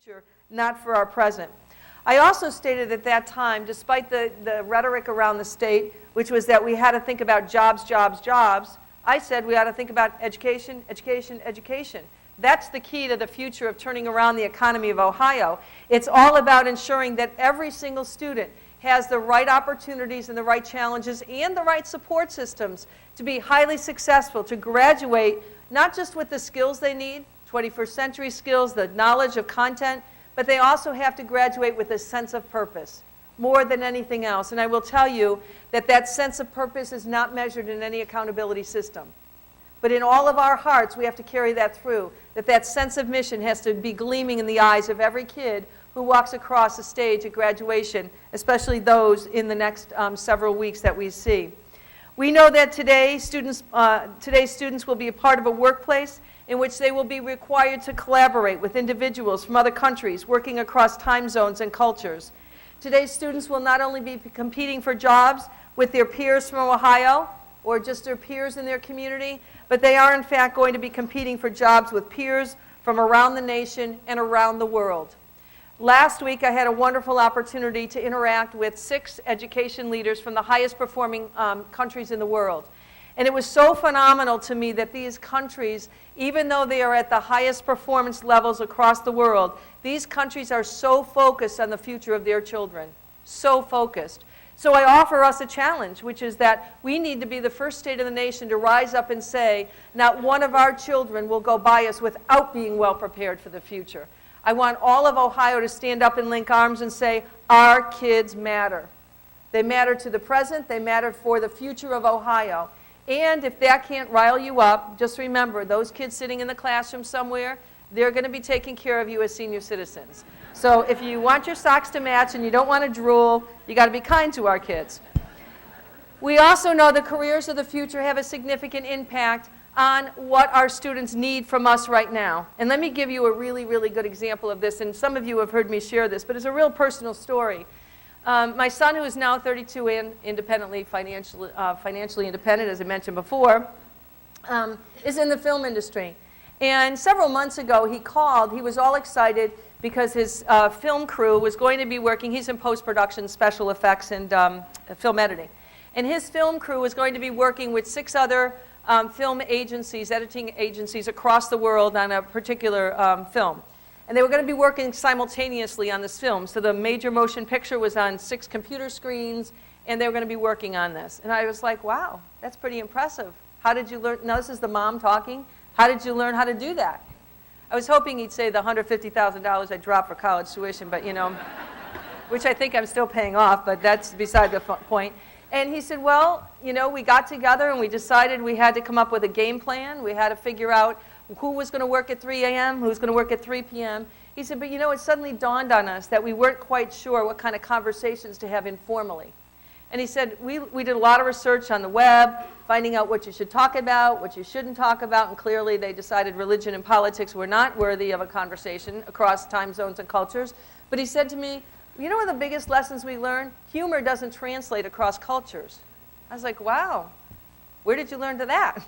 future, not for our present. I also stated at that time, despite the rhetoric around the state, which was that we had to think about jobs, jobs, jobs, I said we ought to think about education, education, education. That's the key to the future of turning around the economy of Ohio. It's all about ensuring that every single student has the right opportunities and the right challenges and the right support systems to be highly successful, to graduate not just with the skills they need, 21st century skills, the knowledge of content, but they also have to graduate with a sense of purpose, more than anything else. And I will tell you that that sense of purpose is not measured in any accountability system. But in all of our hearts, we have to carry that through, that that sense of mission has to be gleaming in the eyes of every kid who walks across the stage at graduation, especially those in the next several weeks that we see. We know that today's students will be a part of a workplace in which they will be required to collaborate with individuals from other countries, working across time zones and cultures. Today's students will not only be competing for jobs with their peers from Ohio, or just their peers in their community, but they are in fact going to be competing for jobs with peers from around the nation and around the world. Last week I had a wonderful opportunity to interact with 6 education leaders from the highest performing countries in the world. And it was so phenomenal to me that these countries, even though they are at the highest performance levels across the world, these countries are so focused on the future of their children, so focused. So I offer us a challenge, which is that we need to be the first state of the nation to rise up and say, not one of our children will go by us without being well prepared for the future. I want all of Ohio to stand up and link arms and say, our kids matter. They matter to the present, they matter for the future of Ohio. And if that can't rile you up, just remember, those kids sitting in the classroom somewhere, they're going to be taking care of you as senior citizens. So if you want your socks to match and you don't want to drool, you got to be kind to our kids. We also know the careers of the future have a significant impact on what our students need from us right now. And let me give you a really, really good example of this, and some of you have heard me share this, but it's a real personal story. My son, who is now 32 and financially independent, as I mentioned before, is in the film industry. And several months ago, he called. He was all excited because his film crew was going to be working. He's in post-production, special effects, and film editing. And his film crew was going to be working with 6 other film agencies, editing agencies across the world on a particular film. And they were going to be working simultaneously on this film. So the major motion picture was on 6 computer screens, and they were going to be working on this. And I was like, wow, that's pretty impressive. How did you learn? Now, this is the mom talking. How did you learn how to do that? I was hoping he'd say the $150,000 I dropped for college tuition, but which I think I'm still paying off, but that's beside the point. And he said, well, we got together and we decided we had to come up with a game plan. We had to figure out who was going to work at 3 a.m., who was going to work at 3 p.m. He said, but it suddenly dawned on us that we weren't quite sure what kind of conversations to have informally. And he said, we did a lot of research on the web, finding out what you should talk about, what you shouldn't talk about, and clearly they decided religion and politics were not worthy of a conversation across time zones and cultures. But he said to me, you know what the biggest lessons we learned? Humor doesn't translate across cultures. I was like, wow, where did you learn to that?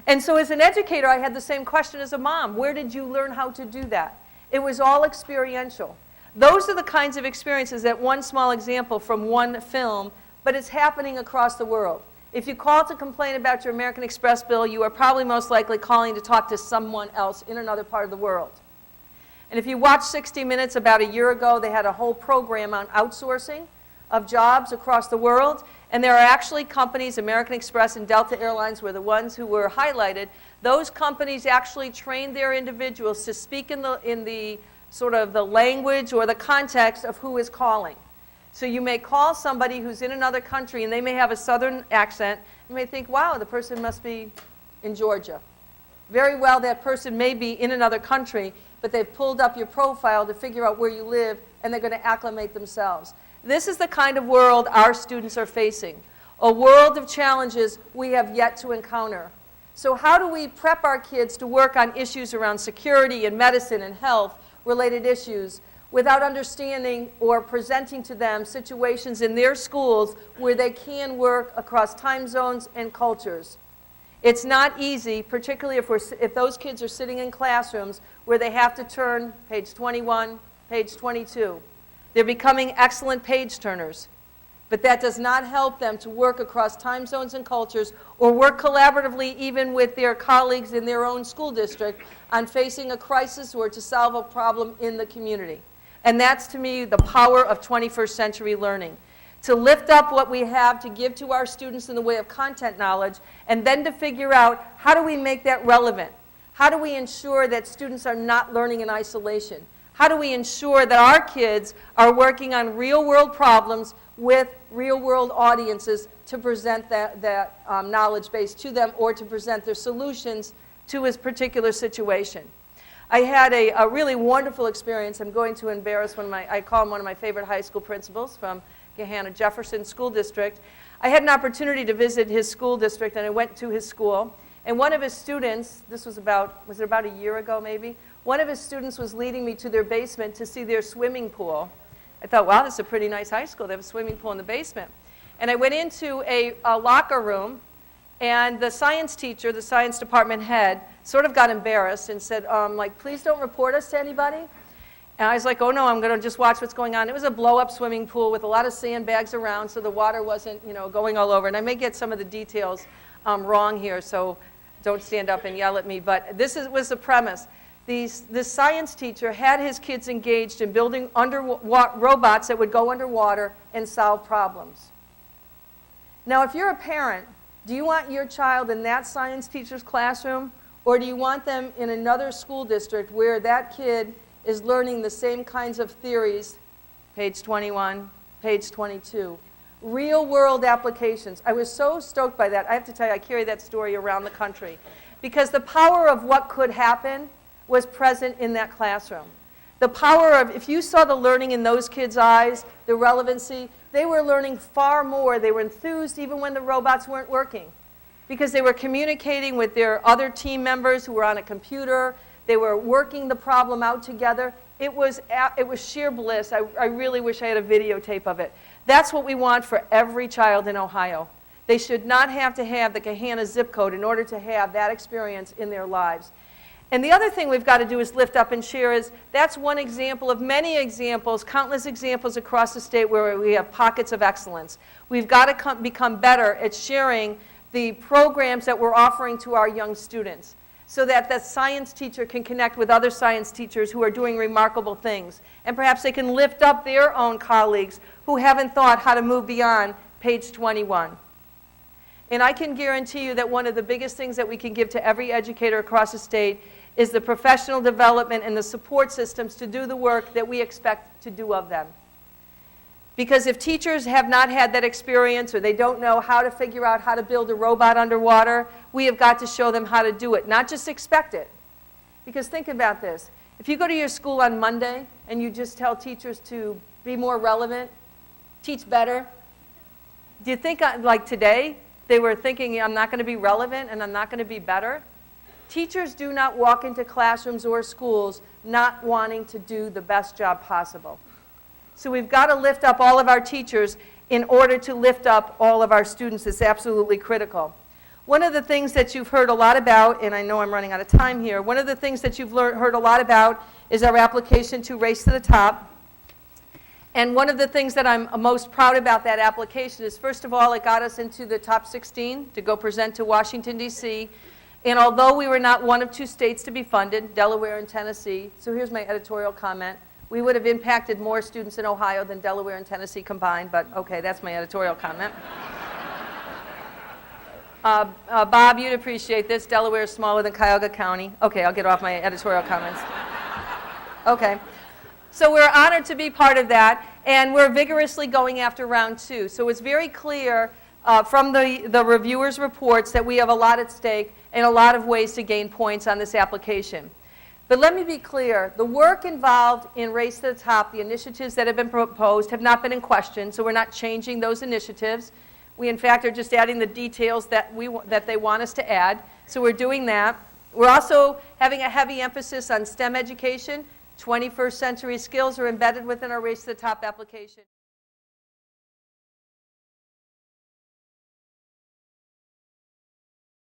And so as an educator, I had the same question as a mom. Where did you learn how to do that? It was all experiential. Those are the kinds of experiences, that one small example from one film, but it's happening across the world. If you call to complain about your American Express bill, you are probably most likely calling to talk to someone else in another part of the world. And if you watch 60 Minutes about a year ago, they had a whole program on outsourcing of jobs across the world. And there are actually companies, American Express and Delta Airlines were the ones who were highlighted. Those companies actually trained their individuals to speak in the sort of the language or the context of who is calling. So you may call somebody who's in another country and they may have a southern accent. You may think, wow, the person must be in Georgia. Very well, that person may be in another country, but they've pulled up your profile to figure out where you live, and they're going to acclimate themselves. This is the kind of world our students are facing, a world of challenges we have yet to encounter. So how do we prep our kids to work on issues around security and medicine and health-related issues without understanding or presenting to them situations in their schools where they can work across time zones and cultures? It's not easy, particularly if those kids are sitting in classrooms where they have to turn page 21, page 22. They're becoming excellent page turners. But that does not help them to work across time zones and cultures or work collaboratively even with their colleagues in their own school district on facing a crisis or to solve a problem in the community. And that's, to me, the power of 21st century learning. To lift up what we have to give to our students in the way of content knowledge, and then to figure out how do we make that relevant? How do we ensure that students are not learning in isolation? How do we ensure that our kids are working on real-world problems with real-world audiences to present that knowledge base to them or to present their solutions to a particular situation? I had a really wonderful experience. I'm going to embarrass I call him one of my favorite high school principals from Gahanna Jefferson School District. I had an opportunity to visit his school district, and I went to his school. And one of his students, was it about a year ago maybe? One of his students was leading me to their basement to see their swimming pool. I thought, wow, this is a pretty nice high school. They have a swimming pool in the basement. And I went into a locker room, and the science teacher, the science department head, sort of got embarrassed and said, please don't report us to anybody. And I was like, oh no, I'm going to just watch what's going on. It was a blow-up swimming pool with a lot of sandbags around, so the water wasn't, going all over. And I may get some of the details wrong here, so don't stand up and yell at me. But this was the premise. This science teacher had his kids engaged in building robots that would go underwater and solve problems. Now, if you're a parent, do you want your child in that science teacher's classroom, or do you want them in another school district where that kid is learning the same kinds of theories, page 21, page 22, real-world applications? I was so stoked by that. I have to tell you, I carry that story around the country because the power of what could happen was present in that classroom. The power of, if you saw the learning in those kids' eyes, the relevancy, they were learning far more. They were enthused even when the robots weren't working because they were communicating with their other team members who were on a computer. They were working the problem out together. It was sheer bliss. I really wish I had a videotape of it. That's what we want for every child in Ohio. They should not have to have the Gahanna zip code in order to have that experience in their lives. And the other thing we've got to do is lift up and share is that's one example of many examples, countless examples across the state where we have pockets of excellence. We've got to become better at sharing the programs that we're offering to our young students so that the science teacher can connect with other science teachers who are doing remarkable things. And perhaps they can lift up their own colleagues who haven't thought how to move beyond page 21. And I can guarantee you that one of the biggest things that we can give to every educator across the state is the professional development and the support systems to do the work that we expect to do of them. Because if teachers have not had that experience or they don't know how to figure out how to build a robot underwater, we have got to show them how to do it, not just expect it. Because think about this. If you go to your school on Monday and you just tell teachers to be more relevant, teach better, do you think like today they were thinking I'm not going to be relevant and I'm not going to be better? Teachers do not walk into classrooms or schools not wanting to do the best job possible. So we've got to lift up all of our teachers in order to lift up all of our students. It's absolutely critical. One of the things that you've heard a lot about, and I know I'm running out of time here, one of the things that you've heard a lot about is our application to Race to the Top. And one of the things that I'm most proud about that application is, first of all, it got us into the top 16 to go present to Washington, D.C. And although we were not one of two states to be funded, Delaware and Tennessee, so here's my editorial comment. We would have impacted more students in Ohio than Delaware and Tennessee combined, but okay, that's my editorial comment. Bob, you'd appreciate this. Delaware is smaller than Cuyahoga County. Okay, I'll get off my editorial comments. Okay. So we're honored to be part of that, and we're vigorously going after round 2. So it's very clear from the reviewers' reports that we have a lot at stake and a lot of ways to gain points on this application. But let me be clear, the work involved in Race to the Top, the initiatives that have been proposed have not been in question, so we're not changing those initiatives. We, in fact, are just adding the details that they want us to add, so we're doing that. We're also having a heavy emphasis on STEM education. 21st century skills are embedded within our Race to the Top application.